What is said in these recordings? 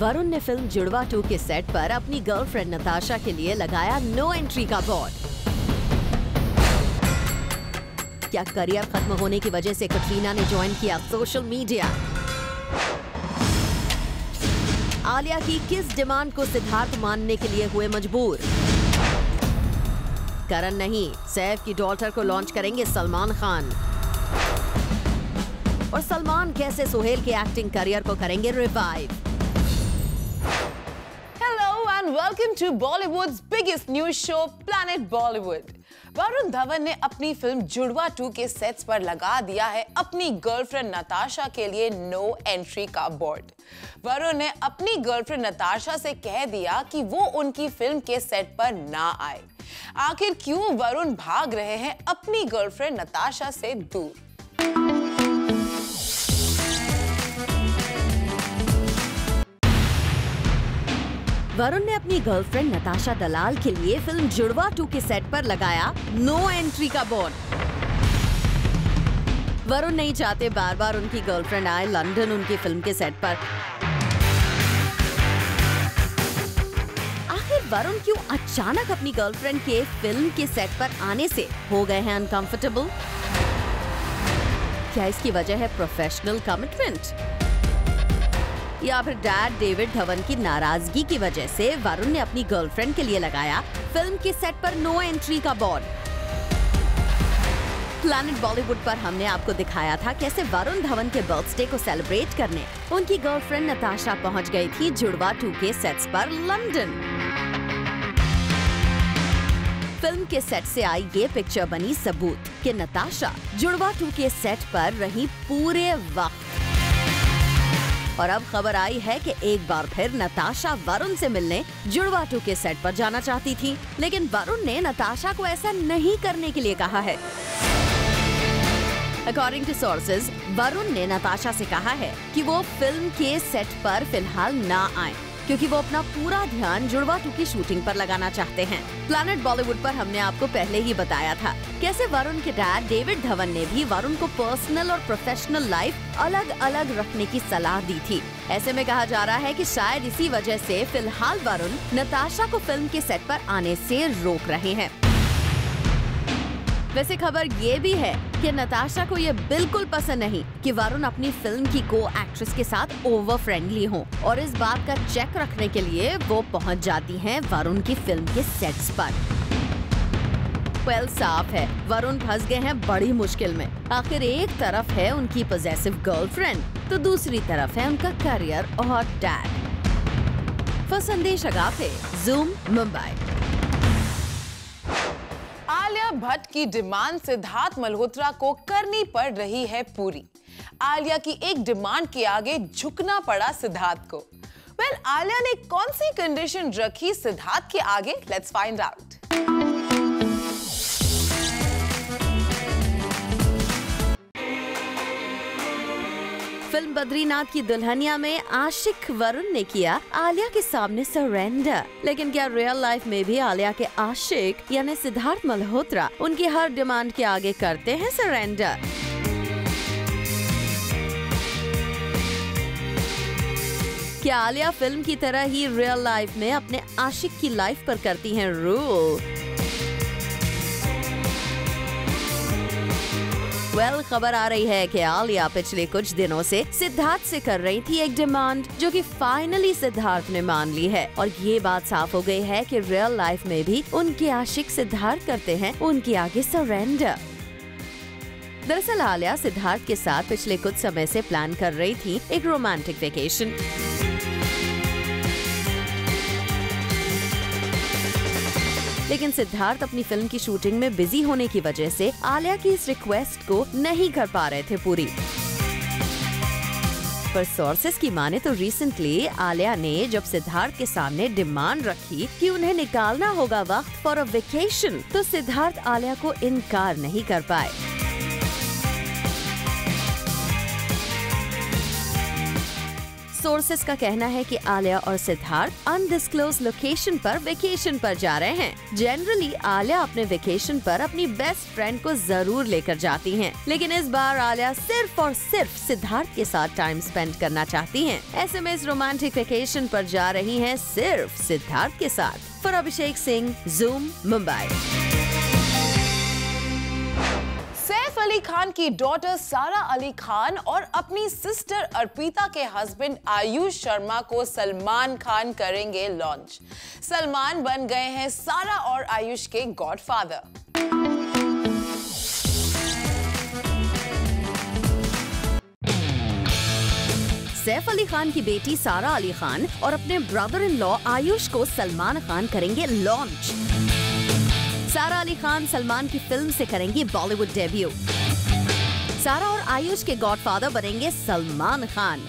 वरुण ने फिल्म जुड़वा 2 के सेट पर अपनी गर्लफ्रेंड नताशा के लिए लगाया नो एंट्री का बोर्ड। क्या करियर खत्म होने की वजह से कटरीना ने ज्वाइन किया सोशल मीडिया? आलिया की किस डिमांड को सिद्धार्थ मानने के लिए हुए मजबूर? करण नहीं, सैफ की डॉटर को लॉन्च करेंगे सलमान खान। और सलमान कैसे सोहेल के एक्टिंग करियर को करेंगे revive? And welcome to Bollywood's biggest news show, Planet Bollywood. Varun Dhawan ने अपनी फिल्म जुड़वा 2 के सेट्स पर लगा दिया है अपनी गर्लफ्रेंड नताशा के लिए नो एंट्री का बोर्ड। वरुण ने अपनी गर्लफ्रेंड नताशा से कह दिया कि वो उनकी फिल्म के सेट पर ना आए। आखिर क्यों वरुण भाग रहे हैं अपनी गर्लफ्रेंड नताशा से दूर? वरुण ने अपनी गर्लफ्रेंड नताशा दलाल के लिए फिल्म जुड़वा 2 के सेट पर लगाया नो एंट्री का बोर्ड। वरुण नहीं चाहते बार बार उनकी गर्लफ्रेंड आए लंदन उनकी फिल्म के सेट पर। आखिर वरुण क्यों अचानक अपनी गर्लफ्रेंड के फिल्म के सेट पर आने से हो गए हैं अनकंफर्टेबल? क्या इसकी वजह है प्रोफेशनल कमिटमेंट, या फिर डैड डेविड धवन की नाराजगी की वजह से वरुण ने अपनी गर्लफ्रेंड के लिए लगाया फिल्म के सेट पर नो एंट्री का बोर्ड? प्लैनेट बॉलीवुड पर हमने आपको दिखाया था कैसे वरुण धवन के बर्थडे को सेलिब्रेट करने उनकी गर्लफ्रेंड नताशा पहुंच गई थी जुड़वा 2 के सेट्स पर लंदन। फिल्म के सेट से आई ये पिक्चर बनी सबूत कि नताशा जुड़वा 2 के सेट पर रही पूरे वक्त। और अब खबर आई है कि एक बार फिर नताशा वरुण से मिलने जुड़वा 2 के सेट पर जाना चाहती थी, लेकिन वरुण ने नताशा को ऐसा नहीं करने के लिए कहा है। अकॉर्डिंग टू सोर्सेज, वरुण ने नताशा से कहा है कि वो फिल्म के सेट पर फिलहाल ना आए क्योंकि वो अपना पूरा ध्यान जुड़वा 2 की शूटिंग पर लगाना चाहते हैं। प्लैनेट बॉलीवुड पर हमने आपको पहले ही बताया था कैसे वरुण के डैड डेविड धवन ने भी वरुण को पर्सनल और प्रोफेशनल लाइफ अलग अलग रखने की सलाह दी थी। ऐसे में कहा जा रहा है कि शायद इसी वजह से फिलहाल वरुण नताशा को फिल्म के सेट पर आने से रोक रहे हैं। वैसे खबर ये भी है कि नताशा को ये बिल्कुल पसंद नहीं कि वरुण अपनी फिल्म की को एक्ट्रेस के साथ ओवर फ्रेंडली हो, और इस बात का चेक रखने के लिए वो पहुंच जाती हैं वरुण की फिल्म के सेट्स पर। साफ है वरुण फंस गए हैं बड़ी मुश्किल में। आखिर एक तरफ है उनकी पॉजेसिव गर्लफ्रेंड तो दूसरी तरफ है उनका करियर और डैड। फॉर संदेश अगाथे, जूम, मुंबई। आलिया भट्ट की डिमांड सिद्धार्थ मल्होत्रा को करनी पड़ रही है पूरी। आलिया की एक डिमांड के आगे झुकना पड़ा सिद्धार्थ को। आलिया ने कौन सी कंडीशन रखी सिद्धार्थ के आगे? Let's find out. Film Badrinath की दुल्हनिया में आशिक वरुण ने किया आलिया के सामने सरेंडर, लेकिन क्या रियल लाइफ में भी आलिया के आशिक यानी सिद्धार्थ मल्होत्रा उनकी हर डिमांड के आगे करते हैं सरेंडर? क्या आलिया फिल्म की तरह ही रियल लाइफ में अपने आशिक की लाइफ पर करती हैं रूल? खबर आ रही है कि आलिया पिछले कुछ दिनों से सिद्धार्थ से कर रही थी एक डिमांड जो कि फाइनली सिद्धार्थ ने मान ली है, और ये बात साफ हो गई है कि रियल लाइफ में भी उनके आशिक सिद्धार्थ करते हैं उनके आगे सरेंडर। दरअसल आलिया सिद्धार्थ के साथ पिछले कुछ समय से प्लान कर रही थी एक रोमांटिक वेकेशन। लेकिन सिद्धार्थ अपनी फिल्म की शूटिंग में बिजी होने की वजह से आलिया की इस रिक्वेस्ट को नहीं कर पा रहे थे पूरी। पर सोर्सेस की माने तो रिसेंटली आलिया ने जब सिद्धार्थ के सामने डिमांड रखी कि उन्हें निकालना होगा वक्त फॉर अ वेकेशन, तो सिद्धार्थ आलिया को इनकार नहीं कर पाए। सोर्सेस का कहना है कि आलिया और सिद्धार्थ अनडिस्क्लोज लोकेशन पर वेकेशन पर जा रहे हैं। जनरली आलिया अपने वेकेशन पर अपनी बेस्ट फ्रेंड को जरूर लेकर जाती हैं, लेकिन इस बार आलिया सिर्फ और सिर्फ सिद्धार्थ के साथ टाइम स्पेंड करना चाहती हैं। ऐसे में इस रोमांटिक वेकेशन पर जा रही हैं सिर्फ सिद्धार्थ के साथ। For Abhishek Singh, Zoom, Mumbai. सैफ अली खान की डॉटर सारा अली खान और अपनी सिस्टर अर्पिता के हस्बैंड आयुष शर्मा को सलमान खान करेंगे लॉन्च। सलमान बन गए हैं सारा और आयुष के गॉडफादर। सैफ अली खान की बेटी सारा अली खान और अपने ब्रदर इन लॉ आयुष को सलमान खान करेंगे लॉन्च। सारा अली खान सलमान की फिल्म से करेंगी बॉलीवुड डेब्यू। सारा और आयुष के गॉडफादर बनेंगे सलमान खान।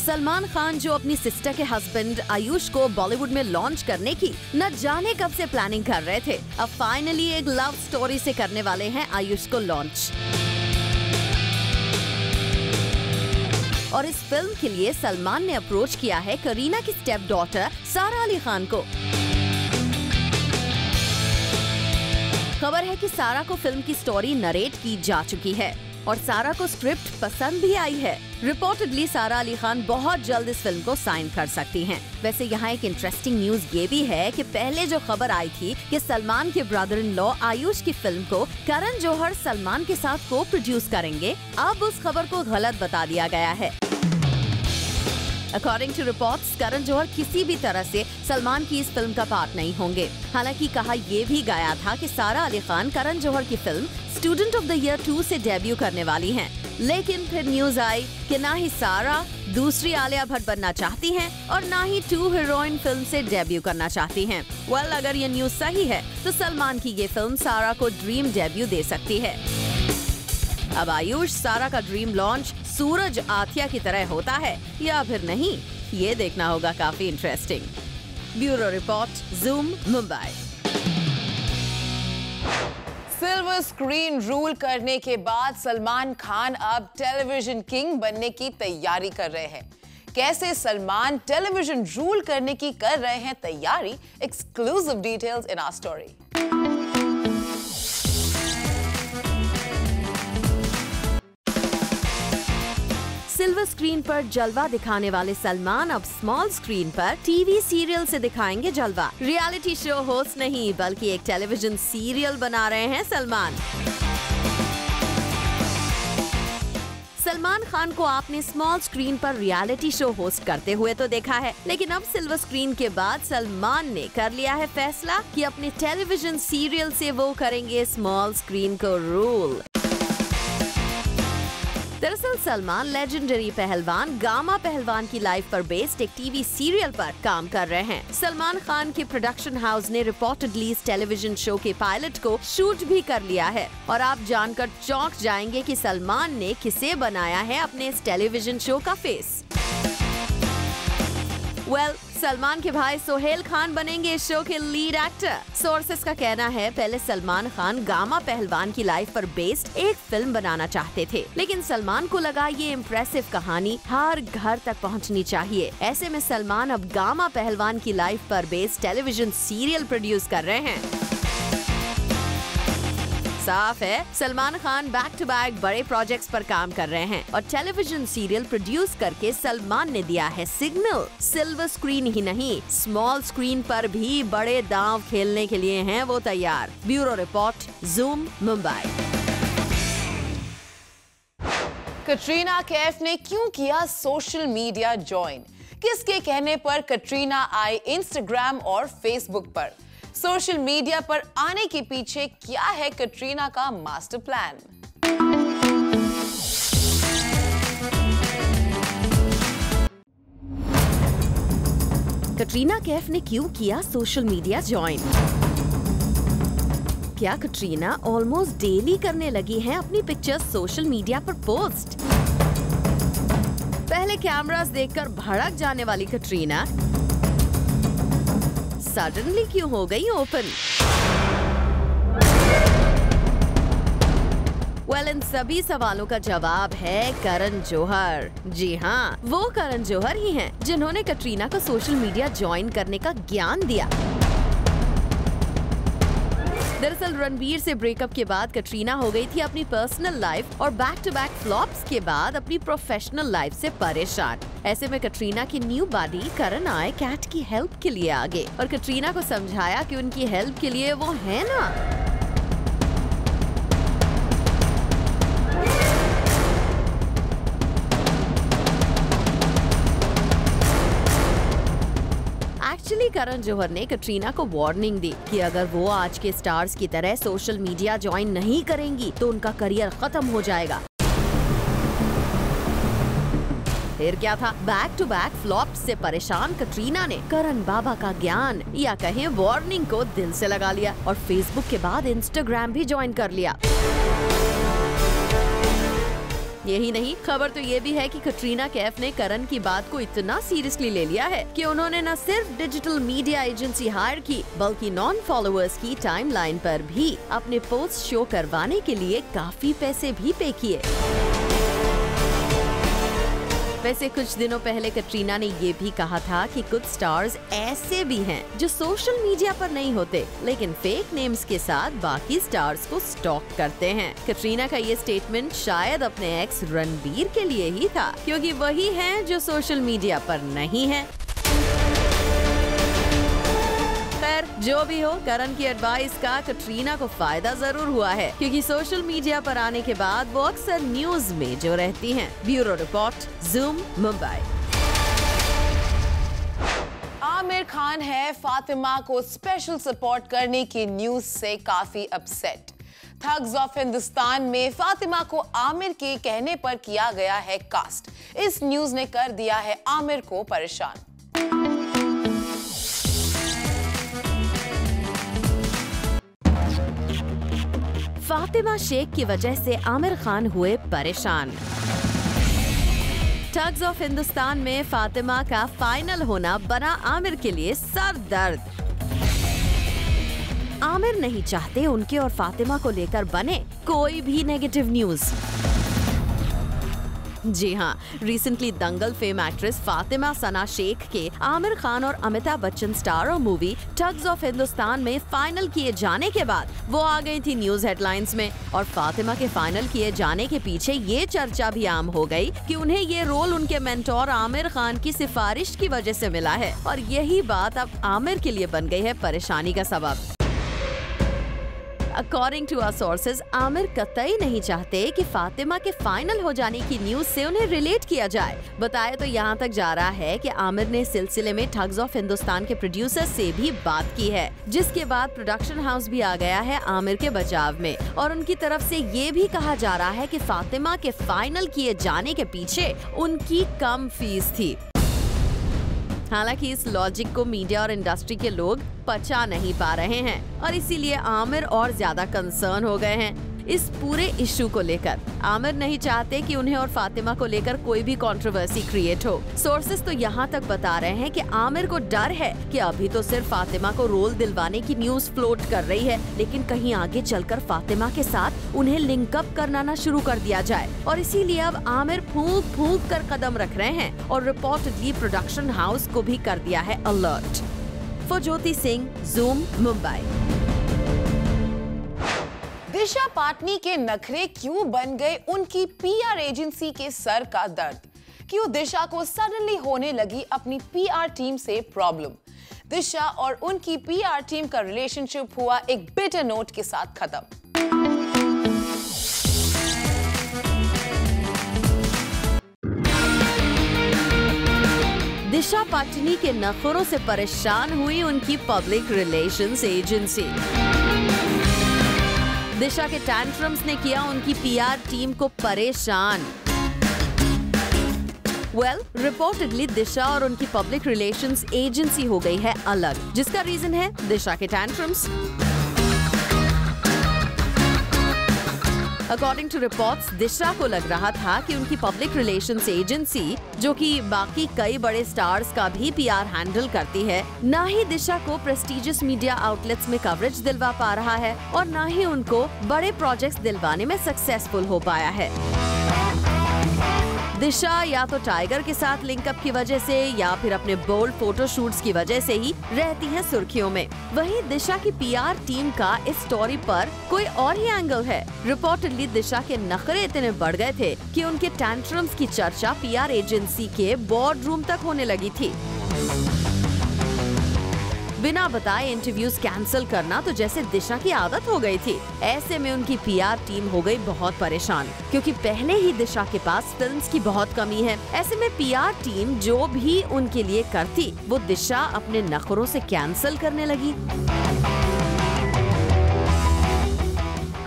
सलमान खान जो अपनी सिस्टर के हस्बैंड आयुष को बॉलीवुड में लॉन्च करने की न जाने कब से प्लानिंग कर रहे थे, अब फाइनली एक लव स्टोरी से करने वाले हैं आयुष को लॉन्च। और इस फिल्म के लिए सलमान ने अप्रोच किया है करीना की स्टेप डॉटर सारा अली खान को। खबर है कि सारा को फिल्म की स्टोरी नरेट की जा चुकी है और सारा को स्क्रिप्ट पसंद भी आई है। रिपोर्टेडली सारा अली खान बहुत जल्द इस फिल्म को साइन कर सकती हैं। वैसे यहाँ एक इंटरेस्टिंग न्यूज ये भी है कि पहले जो खबर आई थी कि सलमान के ब्रदर इन लॉ आयुष की फिल्म को करण जौहर सलमान के साथ को प्रोड्यूस करेंगे, अब उस खबर को गलत बता दिया गया है। According to reports, Karan Johar किसी भी तरह से सलमान की इस फिल्म का पार्ट नहीं होंगे। हालांकि कहा ये भी गया था कि सारा अली खान करण जौहर की film student of the year 2 से डेब्यू करने वाली हैं। लेकिन फिर न्यूज आई कि ना ही सारा दूसरी आलिया भट्ट बनना चाहती हैं और ना ही 2 हीरोइन फिल्म से डेब्यू करना चाहती हैं। अगर ये न्यूज सही है तो सलमान की ये फिल्म सारा को ड्रीम डेब्यू दे सकती है। अब आयुष सारा का ड्रीम लॉन्च सूरज आथिया की तरह होता है या फिर नहीं, ये देखना होगा काफी interesting. Bureau report, zoom, Mumbai. Silver screen rule करने के बाद सलमान खान अब टेलीविजन किंग बनने की तैयारी कर रहे हैं। कैसे सलमान टेलीविजन रूल करने की कर रहे हैं तैयारी, exclusive details in our story. Silver screen पर जलवा दिखाने वाले सलमान अब स्मॉल स्क्रीन पर टीवी सीरियल से दिखाएंगे जलवा। रियलिटी शो होस्ट नहीं बल्कि एक टेलीविजन सीरियल बना रहे हैं सलमान। सलमान खान को आपने स्मॉल स्क्रीन पर रियलिटी शो होस्ट करते हुए तो देखा है, लेकिन अब सिल्वर स्क्रीन के बाद सलमान ने कर लिया है फैसला कि अपने टेलीविजन सीरियल से वो करेंगे स्मॉल स्क्रीन को रूल। दरअसल सलमान लेजेंडरी पहलवान गामा पहलवान की लाइफ पर बेस्ड एक टीवी सीरियल पर काम कर रहे हैं। सलमान खान के प्रोडक्शन हाउस ने रिपोर्टेडली इस टेलीविजन शो के पायलट को शूट भी कर लिया है और आप जानकर चौंक जाएंगे कि सलमान ने किसे बनाया है अपने इस टेलीविजन शो का फेस। सलमान के भाई सोहेल खान बनेंगे इस शो के लीड एक्टर। सोर्सेस का कहना है पहले सलमान खान गामा पहलवान की लाइफ पर बेस्ड एक फिल्म बनाना चाहते थे, लेकिन सलमान को लगा ये इम्प्रेसिव कहानी हर घर तक पहुंचनी चाहिए। ऐसे में सलमान अब गामा पहलवान की लाइफ पर बेस्ड टेलीविजन सीरियल प्रोड्यूस कर रहे हैं। साफ है Salman Khan back to back बड़े प्रोजेक्ट्स पर काम कर रहे हैं और टेलीविजन सीरियल प्रोड्यूस करके सलमान ने दिया है सिग्नल। सिल्वर स्क्रीन ही नहीं, स्मॉल स्क्रीन पर भी बड़े दांव खेलने के लिए हैं वो तैयार। Bureau report, zoom, Mumbai. Katrina Kaif ने क्यों किया सोशल मीडिया ज्वाइन? किसके कहने पर कटरीना आई इंस्टाग्राम और फेसबुक पर? सोशल मीडिया पर आने के पीछे क्या है कटरीना का मास्टर प्लान? कटरीना कैफ ने क्यों किया सोशल मीडिया ज्वाइन? क्या कटरीना ऑलमोस्ट डेली करने लगी हैं अपनी पिक्चर्स सोशल मीडिया पर पोस्ट? पहले कैमरास देखकर भड़क जाने वाली कटरीना सडनली क्यों हो गई ओपन? इन सभी सवालों का जवाब है करण जौहर। जी हाँ, वो करण जौहर ही हैं जिन्होंने कटरीना को सोशल मीडिया ज्वाइन करने का ज्ञान दिया। दरअसल रणबीर से ब्रेकअप के बाद कटरीना हो गई थी अपनी पर्सनल लाइफ और बैक टू बैक फ्लॉप्स के बाद अपनी प्रोफेशनल लाइफ से परेशान। ऐसे में कटरीना की न्यू बॉडी करण आए कैट की हेल्प के लिए आगे और कटरीना को समझाया कि उनकी हेल्प के लिए वो है ना। एक्चुअली करण जौहर ने कटरीना को वार्निंग दी कि अगर वो आज के स्टार्स की तरह सोशल मीडिया ज्वाइन नहीं करेंगी तो उनका करियर खत्म हो जाएगा। फिर क्या था, बैक टू बैक फ्लॉप्स से परेशान कटरीना ने करण बाबा का ज्ञान या कहें वार्निंग को दिल से लगा लिया और फेसबुक के बाद इंस्टाग्राम भी ज्वाइन कर लिया। यही नहीं, खबर तो ये भी है कि कटरीना कैफ ने करण की बात को इतना सीरियसली ले लिया है कि उन्होंने न सिर्फ डिजिटल मीडिया एजेंसी हायर की बल्कि नॉन फॉलोअर्स की टाइमलाइन पर भी अपने पोस्ट शो करवाने के लिए काफी पैसे भी पे किए। वैसे कुछ दिनों पहले कटरीना ने ये भी कहा था कि कुछ स्टार्स ऐसे भी हैं जो सोशल मीडिया पर नहीं होते लेकिन फेक नेम्स के साथ बाकी स्टार्स को स्टॉक करते हैं। कटरीना का ये स्टेटमेंट शायद अपने एक्स रणबीर के लिए ही था क्योंकि वही हैं जो सोशल मीडिया पर नहीं हैं। खैर जो भी हो, करण की एडवाइस का कटरीना को फायदा जरूर हुआ है क्योंकि सोशल मीडिया पर आने के बाद वो अक्सर न्यूज में जो रहती हैं। Bureau report, zoom, Mumbai. Aamir Khan है फातिमा को स्पेशल सपोर्ट करने की न्यूज से काफी अपसेट। थग्स ऑफ हिंदुस्तान में फातिमा को आमिर के कहने पर किया गया है कास्ट। इस न्यूज ने कर दिया है आमिर को परेशान। फातिमा शेख की वजह से आमिर खान हुए परेशान। ठग्स ऑफ हिंदुस्तान में फातिमा का फाइनल होना बना आमिर के लिए सर दर्द। आमिर नहीं चाहते उनके और फातिमा को लेकर बने कोई भी नेगेटिव न्यूज। जी हाँ, recently Dangal fame actress Fatima Sana Shaikh के आमिर खान और Amitabh Bachchan starrer movie Thugs of Hindostan में फाइनल किए जाने के बाद वो आ गई थी न्यूज हेडलाइंस में और फातिमा के फाइनल किए जाने के पीछे ये चर्चा भी आम हो गई कि उन्हें ये रोल उनके मेंटोर आमिर खान की सिफारिश की वजह से मिला है और यही बात अब आमिर के लिए बन गई है परेशानी का सबब। According to our sources, Aamir कतई नहीं चाहते कि फातिमा के फाइनल हो जाने की न्यूज से उन्हें रिलेट किया जाए। बताया तो यहाँ तक जा रहा है कि आमिर ने सिलसिले में ठग्स ऑफ हिंदुस्तान के प्रोड्यूसर से भी बात की है, जिसके बाद प्रोडक्शन हाउस भी आ गया है आमिर के बचाव में और उनकी तरफ से ये भी कहा जा रहा है कि फातिमा के फाइनल किए जाने के पीछे उनकी कम फीस थी। हालांकि इस लॉजिक को मीडिया और इंडस्ट्री के लोग पचा नहीं पा रहे हैं और इसीलिए आमिर और ज्यादा कंसर्न हो गए हैं इस पूरे इशू को लेकर। आमिर नहीं चाहते कि उन्हें और फातिमा को लेकर कोई भी कंट्रोवर्सी क्रिएट हो। सोर्सेस तो यहाँ तक बता रहे हैं कि आमिर को डर है कि अभी तो सिर्फ फातिमा को रोल दिलवाने की न्यूज फ्लोट कर रही है, लेकिन कहीं आगे चलकर फातिमा के साथ उन्हें लिंकअप करना शुरू कर दिया जाए और इसीलिए अब आमिर फूंक फूंक कर कदम रख रहे हैं और रिपोर्टेडली प्रोडक्शन हाउस को भी कर दिया है alert. For Jyoti Singh, Zoom, Mumbai. Disha Patani के नखरे क्यों बन गए उनकी पीआर एजेंसी के सर का दर्द? क्यों दिशा को सडनली होने लगी अपनी पीआर टीम से प्रॉब्लम? दिशा और उनकी पीआर टीम का रिलेशनशिप हुआ एक बिटर नोट के साथ खत्म। दिशा पाटनी के नखरों से परेशान हुई उनकी पब्लिक रिलेशंस एजेंसी। दिशा के टैंट्रम्स ने किया उनकी पीआर टीम को परेशान। रिपोर्टेडली दिशा और उनकी पब्लिक रिलेशंस एजेंसी हो गई है अलग, जिसका रीजन है दिशा के टैंट्रम्स। अकॉर्डिंग टू रिपोर्ट्स, दिशा को लग रहा था कि उनकी पब्लिक रिलेशंस एजेंसी, जो कि बाकी कई बड़े स्टार्स का भी पीआर हैंडल करती है, ना ही दिशा को प्रेस्टिजियस मीडिया आउटलेट्स में कवरेज दिलवा पा रहा है और ना ही उनको बड़े प्रोजेक्ट्स दिलवाने में सक्सेसफुल हो पाया है। दिशा या तो टाइगर के साथ लिंकअप की वजह से या फिर अपने बोल्ड फोटोशूट्स की वजह से ही रहती हैं सुर्खियों में। वहीं दिशा की पीआर टीम का इस स्टोरी पर कोई और ही एंगल है। रिपोर्टेडली दिशा के नखरे इतने बढ़ गए थे कि उनके टैंट्रम्स की चर्चा पीआर एजेंसी के बोर्ड रूम तक होने लगी थी। बिना बताए इंटरव्यूज कैंसिल करना तो जैसे दिशा की आदत हो गई थी। ऐसे में उनकी पीआर टीम हो गई बहुत परेशान, क्योंकि पहले ही दिशा के पास फिल्म्स की बहुत कमी है। ऐसे में पीआर टीम जो भी उनके लिए करती, वो दिशा अपने नखरों से कैंसिल करने लगी।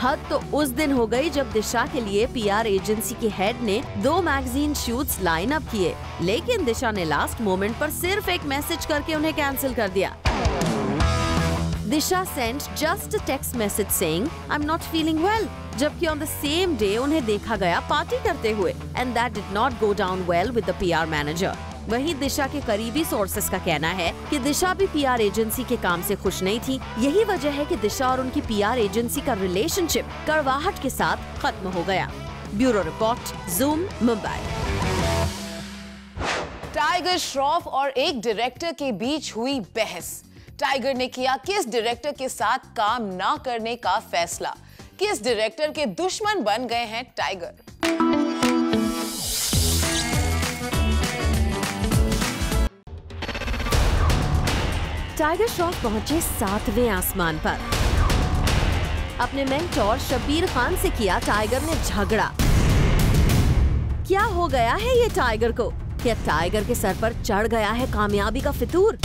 हद तो उस दिन हो गई जब दिशा के लिए पीआर एजेंसी के हेड ने 2 मैगजीन शूट्स लाइन अप किए, लेकिन दिशा ने लास्ट मोमेंट पर सिर्फ एक मैसेज करके उन्हें कैंसिल कर दिया। दिशा sent just a text message saying I'm not feeling well, जबकि on the same day उन्हें देखा गया पार्टी करते हुए, and that did not go down well with the PR manager। वहीं दिशा के करीबी सोर्सेस का कहना है कि दिशा भी पीआर एजेंसी के काम से खुश नहीं थी। यही वजह है कि दिशा और उनकी पीआर एजेंसी का रिलेशनशिप कड़वाहट के साथ खत्म हो गया। Bureau report, zoom, Mumbai. Tiger Shroff और एक डायरेक्टर के बीच हुई बहस। टाइगर ने किया किस डायरेक्टर के साथ काम ना करने का फैसला। किस डायरेक्टर के दुश्मन बन गए हैं टाइगर। टाइगर श्रॉफ पहुंचे 7वें आसमान पर। अपने मेंटोर शब्बीर खान से किया टाइगर ने झगड़ा। क्या हो गया है ये टाइगर को? क्या टाइगर के सर पर चढ़ गया है कामयाबी का फितूर?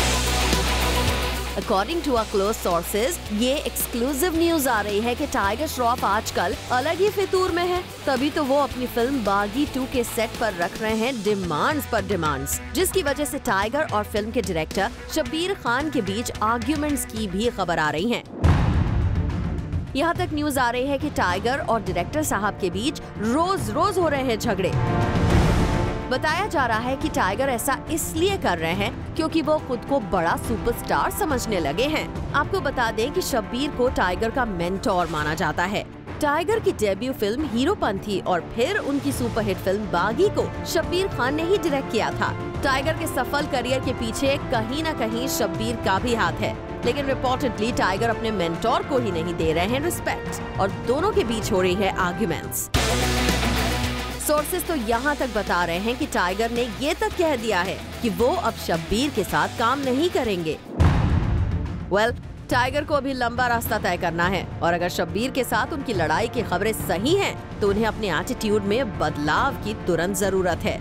According to our close sources, ये एक्सक्लूसिव न्यूज आ रही है कि टाइगर श्रॉफ आजकल अलग ही फितूर में है। तभी तो वो अपनी फिल्म बागी 2 के सेट पर रख रहे हैं डिमांड्स पर डिमांड्स, जिसकी वजह से टाइगर और फिल्म के डायरेक्टर शब्बीर खान के बीच आर्ग्यूमेंट्स की भी खबर आ रही है। यहाँ तक न्यूज आ रही है कि टाइगर और डायरेक्टर साहब के बीच रोज रोज हो रहे हैं झगड़े। बताया जा रहा है कि टाइगर ऐसा इसलिए कर रहे हैं क्योंकि वो खुद को बड़ा सुपरस्टार समझने लगे हैं। आपको बता दें कि शब्बीर को टाइगर का मेंटोर माना जाता है। टाइगर की डेब्यू फिल्म हीरोपंथी और फिर उनकी सुपरहिट फिल्म बागी को शब्बीर खान ने ही डायरेक्ट किया था। टाइगर के सफल करियर के पीछे कहीं न कहीं शब्बीर का भी हाथ है, लेकिन रिपोर्टेडली टाइगर अपने मेंटोर को ही नहीं दे रहे हैं रिस्पेक्ट और दोनों के बीच हो रही है आर्ग्यूमेंट्स। सोर्सेस तो यहाँ तक बता रहे हैं कि टाइगर ने ये तक कह दिया है कि वो अब शब्बीर के साथ काम नहीं करेंगे। टाइगर को अभी लंबा रास्ता तय करना है और अगर शब्बीर के साथ उनकी लड़ाई की खबरें सही हैं, तो उन्हें अपने एटीट्यूड में बदलाव की तुरंत जरूरत है।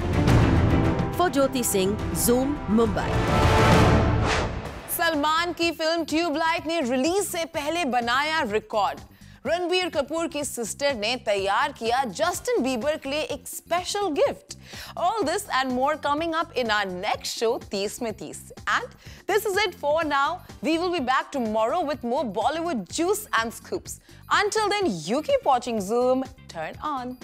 For Jyoti Singh, Zoom, Mumbai. सलमान की फिल्म ट्यूबलाइट ने रिलीज से पहले बनाया रिकॉर्ड। रणबीर कपूर की सिस्टर ने तैयार किया जस्टिन बीबर के लिए एक special gift. All this and more coming up in our next show, 30 में 30. And this is it for now. We will be back tomorrow with more Bollywood juice and scoops. Until then, you keep watching Zoom. Turn on.